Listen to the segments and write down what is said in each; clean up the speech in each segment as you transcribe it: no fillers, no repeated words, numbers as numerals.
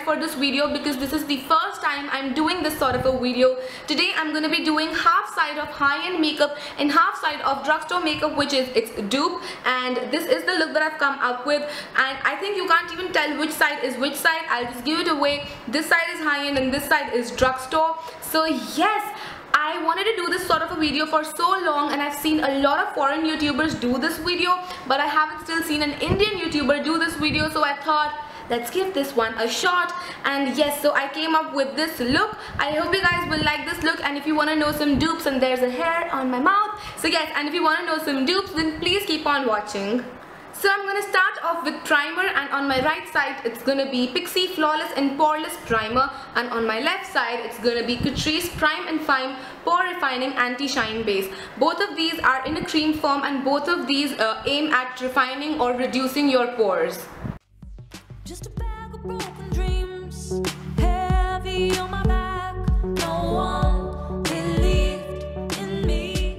excited for this video because this is the first time I'm doing this sort of a video. Today I'm going to be doing half side of high-end makeup and half side of drugstore makeup, which is its dupe, and this is the look that I've come up with. And I think you can't even tell which side is which side. I'll just give it away. This side is high-end and this side is drugstore. So yes, I wanted to do this sort of a video for so long, and I've seen a lot of foreign YouTubers do this video, but I haven't still seen an Indian YouTuber do this video, so I thought let's give this one a shot. And yes, so I came up with this look. I hope you guys will like this look, and if you want to know some dupes, and there's a hair on my mouth, so yes, and if you want to know some dupes, then please keep on watching. So I'm going to start off with primer, and on my right side it's going to be Pixi Flawless and Poreless Primer, and on my left side it's going to be Catrice Prime and Fine Pore Refining Anti-Shine Base. Both of these are in a cream form, and both of these aim at refining or reducing your pores. Just a bag of broken dreams, heavy on my back, no one believed in me.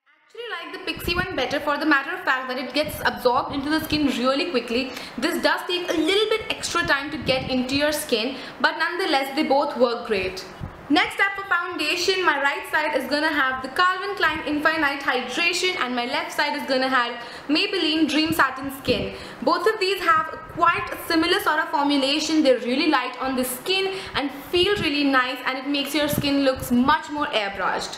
I actually like the Pixi one better, for the matter of fact that it gets absorbed into the skin really quickly. This does take a little bit extra time to get into your skin, but nonetheless they both work great. Next up for foundation, my right side is gonna have the Calvin Klein Infinite Hydration, and my left side is gonna have Maybelline Dream Satin Skin. Both of these have quite a similar sort of formulation. They're really light on the skin and feel really nice, and it makes your skin look much more airbrushed.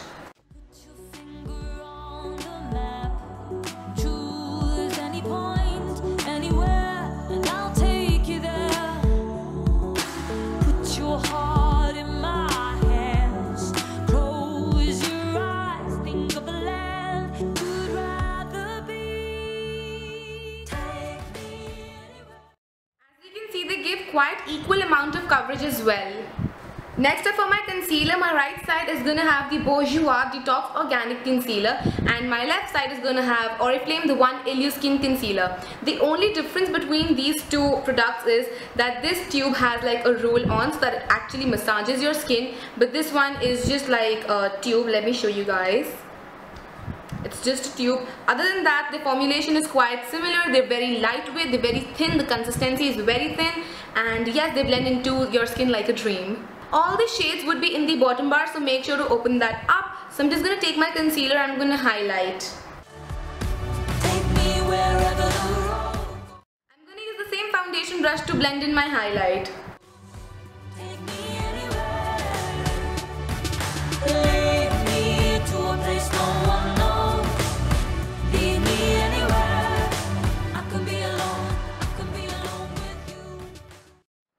They give quite equal amount of coverage as well. Next up for my concealer, my right side is going to have the Bourjois Detox Organic Concealer, and my left side is going to have Oriflame the One Illuskin Concealer. The only difference between these two products is that this tube has like a roll on, so that it actually massages your skin, but this one is just like a tube. Let me show you guys. It's just a tube. Other than that, the formulation is quite similar. They're very lightweight, they're very thin, the consistency is very thin, and yes, they blend into your skin like a dream. All the shades would be in the bottom bar, so make sure to open that up. So I'm just going to take my concealer and I'm going to highlight. Take me wherever the road. I'm going to use the same foundation brush to blend in my highlight. Take me anywhere. Lead me to a place no one knows. Lead me anywhere. I can be alone. I can be alone with you.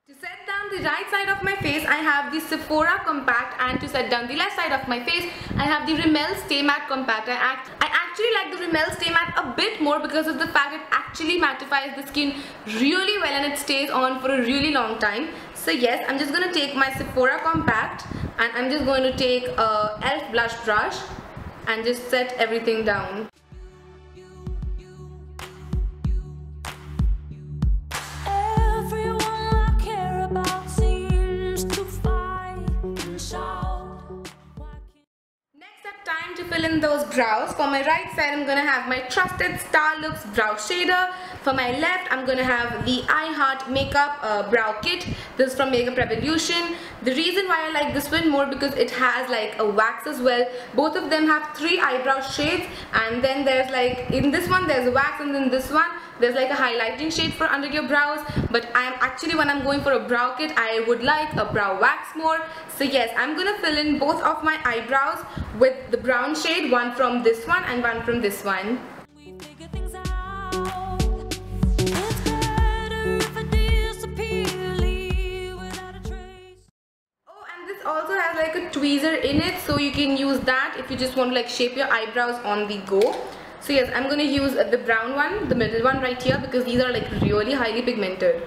To set down the right side of my face, I have the Sephora Compact, and to set down the left side of my face, I have the Rimmel Stay Matte Compact. I actually like the Rimmel Stay Matte a bit more because of the fact it actually mattifies the skin really well and it stays on for a really long time. So yes, I'm just going to take my Sephora Compact, and I'm just going to take a e.l.f. blush brush and just set everything down. Time to fill in those brows. For my right side, I'm gonna have my trusted Starlux brow shader. For my left, I'm gonna have the I Heart Makeup brow kit. This is from Makeup Revolution. The reason why I like this one more because it has like a wax as well. Both of them have 3 eyebrow shades, and then there's like, in this one there's a wax, and then this one there's like a highlighting shade for under your brows. But I am actually, when I'm going for a brow kit, I would like a brow wax more. So yes, I'm gonna fill in both of my eyebrows with the brown shade, one from this one and one from this one. We figure things out. It's better if I disappear, leave without a trace. Oh, and this also has like a tweezer in it, so you can use that if you just want to like shape your eyebrows on the go. So yes, I'm gonna use the brown one, the middle one right here, because these are like really highly pigmented.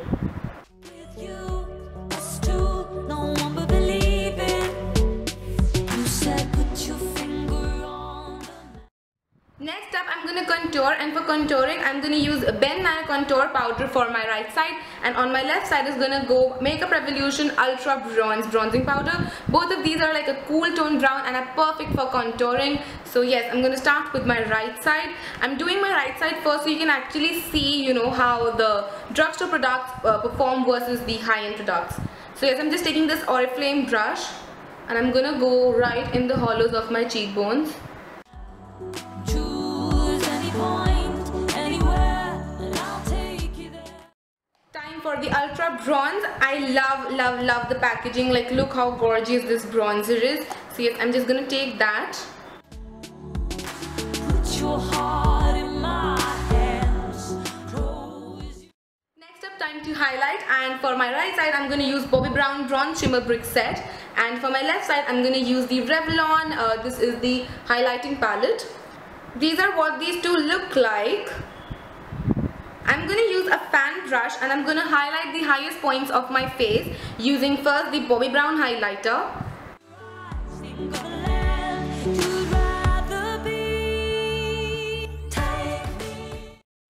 With you, us two, no one but believe it. You said put your finger on the map. Next Next up, I'm going to contour, and for contouring, I'm going to use Ben Nye Contour Powder for my right side, and on my left side is going to go Makeup Revolution Ultra Bronze Bronzing Powder. Both of these are like a cool tone brown and are perfect for contouring. So yes, I'm going to start with my right side. I'm doing my right side first so you can actually see, you know, how the drugstore products perform versus the high-end products. So yes, I'm just taking this Oriflame brush and I'm going to go right in the hollows of my cheekbones. For the Ultra Bronze, I love the packaging. Like, look how gorgeous this bronzer is. So yes, I'm just gonna take that. Put your heart in my hands. Next up, time to highlight, and for my right side I'm gonna use Bobbi Brown Bronze Shimmer Brick Set, and for my left side I'm gonna use the Revlon. This is the highlighting palette. These are what these two look like. I'm going to use a fan brush and I'm going to highlight the highest points of my face using first the Bobbi Brown highlighter.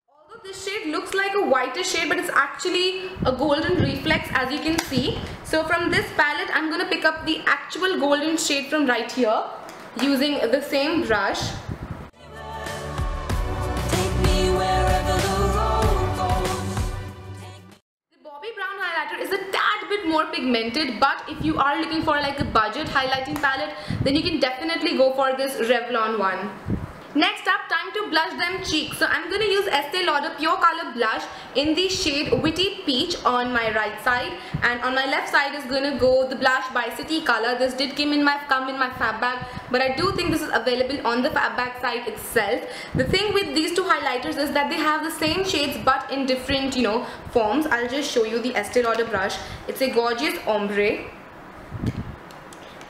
Although this shade looks like a whiter shade, but it's actually a golden reflex, as you can see. So from this palette, I'm going to pick up the actual golden shade from right here using the same brush. Is a tad bit more pigmented, but if you are looking for like a budget highlighting palette, then you can definitely go for this Revlon one. Next up, time to blush them cheeks. So I'm going to use Estee Lauder Pure Color Blush in the shade Witty Peach on my right side, and on my left side is going to go the blush by City Color. This did come in my fab bag, but I do think this is available on the fab bag site itself. The thing with these two highlighters is that they have the same shades but in different, you know, forms. I'll just show you the Estee Lauder brush. It's a gorgeous ombre.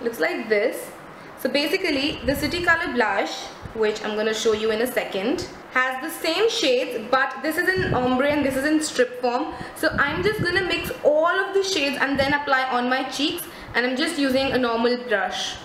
Looks like this. So basically, the City Color blush, which I'm going to show you in a second, has the same shades, but this is in ombre and this is in strip form. So I'm just going to mix all of the shades and then apply on my cheeks, and I'm just using a normal brush.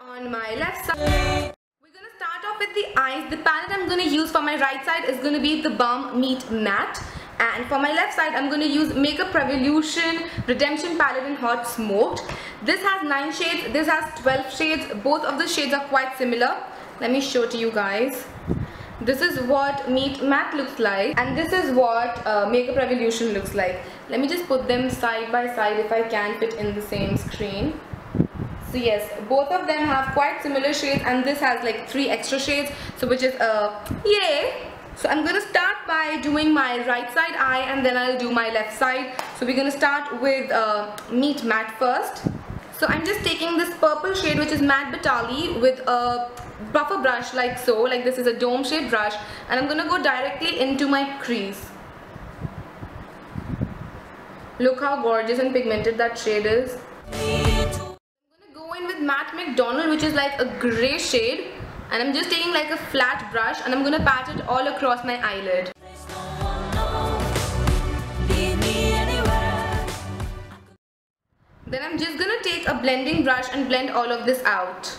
On my left side, we're going to start off with the eyes. The palette I'm going to use for my right side is going to be the Balm Meet Matte. And for my left side, I'm going to use Makeup Revolution Redemption Palette in Hot Smoked. This has 9 shades, this has 12 shades. Both of the shades are quite similar. Let me show to you guys. This is what Meet Matte looks like, and this is what Makeup Revolution looks like. Let me just put them side by side if I can fit in the same screen. So yes, both of them have quite similar shades, and this has like 3 extra shades, so which is yay! So I'm going to start by doing my right side eye and then I'll do my left side. So we're going to start with Meet Matte first. So I'm just taking this purple shade, which is Matte Batali, with a buffer brush like so. Like this is a dome shaped brush, and I'm going to go directly into my crease. Look how gorgeous and pigmented that shade is. I'm going to go in with Matte McDonald, which is like a grey shade. And I'm just taking like a flat brush and I'm going to pat it all across my eyelid. Then I'm just going to take a blending brush and blend all of this out.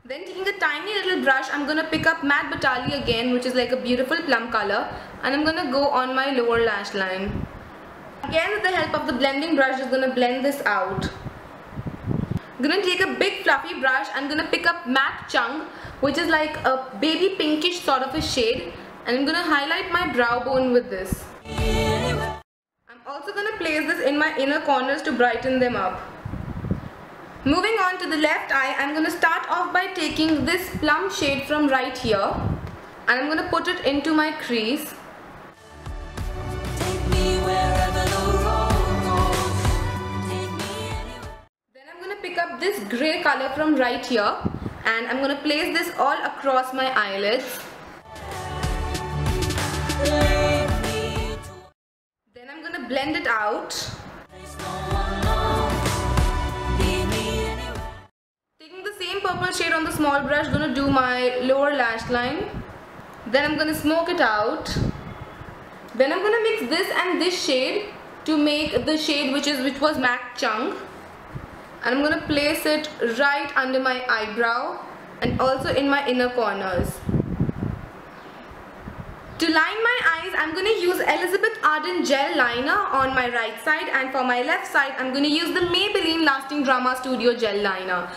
Then taking a tiny little brush, I'm going to pick up Matte Batali again, which is like a beautiful plum color. And I'm going to go on my lower lash line. Again, with the help of the blending brush, just going to blend this out. I'm going to take a big fluffy brush. I'm going to pick up Matte Chung, which is like a baby pinkish sort of a shade, and I'm going to highlight my brow bone with this. I'm also going to place this in my inner corners to brighten them up. Moving on to the left eye, I'm going to start off by taking this plum shade from right here, and I'm going to put it into my crease. Pick up this grey color from right here, and I'm going to place this all across my eyelids. Then I'm going to blend it out. Taking the same purple shade on the small brush, going to do my lower lash line. Then I'm going to smoke it out. Then I'm going to mix this and this shade to make the shade which was MAC Chung, and I'm gonna place it right under my eyebrow and also in my inner corners. To line my eyes, I'm going to use Elizabeth Arden Gel Liner on my right side, and for my left side, I'm going to use the Maybelline Lasting Drama Studio Gel Liner.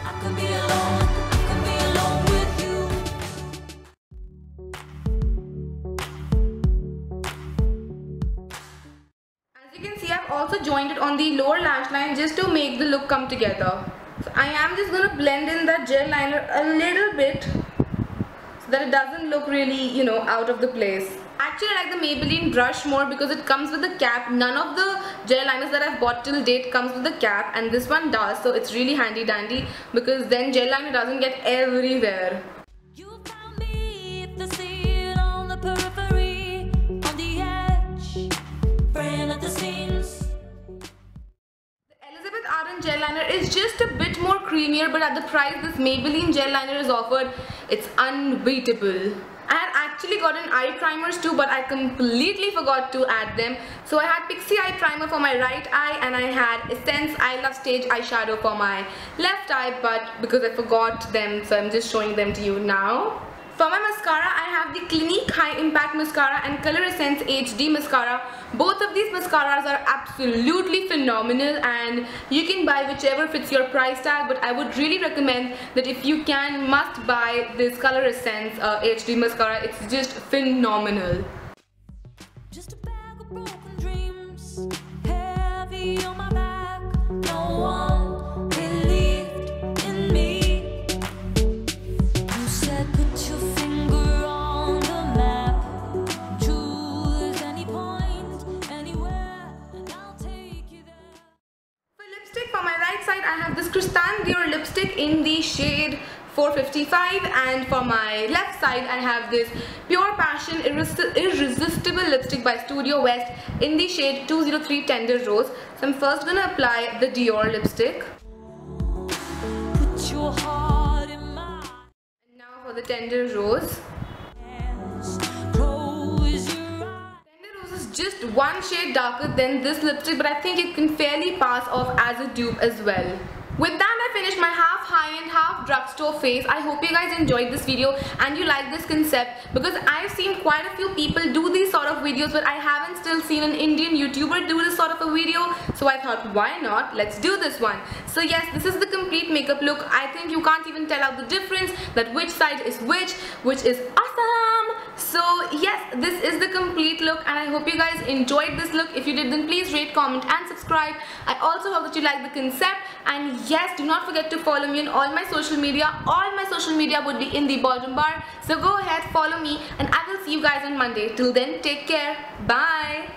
I could be alone, I could be alone with you. As you can see, I've also joined it on the lower lash line just to make the look come together. So I am just going to blend in that gel liner a little bit, that it doesn't look really, you know, out of the place. Actually, I like the Maybelline brush more because it comes with a cap. None of the gel liners that I've bought till date comes with a cap, and this one does, so it's really handy dandy because then gel liner doesn't get everywhere. You found me if the scene on the periphery, on the edge, praying at the scenes. The Elizabeth Arden gel liner is just a bit more creamier, but at the price this Maybelline gel liner is offered, it's unbeatable. I had actually gotten eye primers too, but I completely forgot to add them. So I had Pixie eye primer for my right eye, and I had Essence I Love Stage eyeshadow for my left eye, but because I forgot them, so I'm just showing them to you now. For my mascara, I have the Clinique High Impact Mascara and Color Essence HD Mascara. Both of these mascaras are absolutely phenomenal, and you can buy whichever fits your price tag, but I would really recommend that if you can, must buy this Color Essence HD Mascara. It's just phenomenal. Just a bag of broken dreams, heavy on my back. No one believed in me. You said put your finger on the map, choose any point, anywhere, and I'll take you there. For lipstick, for my right side, I have this Christian Dior lipstick in the shade 455, and for my left side I have this Pure Passion Irresistible lipstick by Studio West in the shade 203 Tender Rose. So I'm first gonna apply the Dior lipstick. Put your heart in mine. And now for the Tender Rose. Close your eyes. Tender Rose is just one shade darker than this lipstick, but I think it can fairly pass off as a dupe as well. With that, I finished my half high-end, half drugstore face. I hope you guys enjoyed this video and you like this concept, because I've seen quite a few people do these sort of videos, but I haven't still seen an Indian YouTuber do this sort of a video. So I thought, why not? Let's do this one. So yes, this is the complete makeup look. I think you can't even tell out the difference, that which side is which is awesome. So yes, this is the complete look, and I hope you guys enjoyed this look. If you did, then please rate, comment and subscribe. I also hope that you like the concept, and yes, do not forget to follow me on all my social media. All my social media would be in the bottom bar, so go ahead, follow me, and I will see you guys on Monday. Till then, take care. Bye.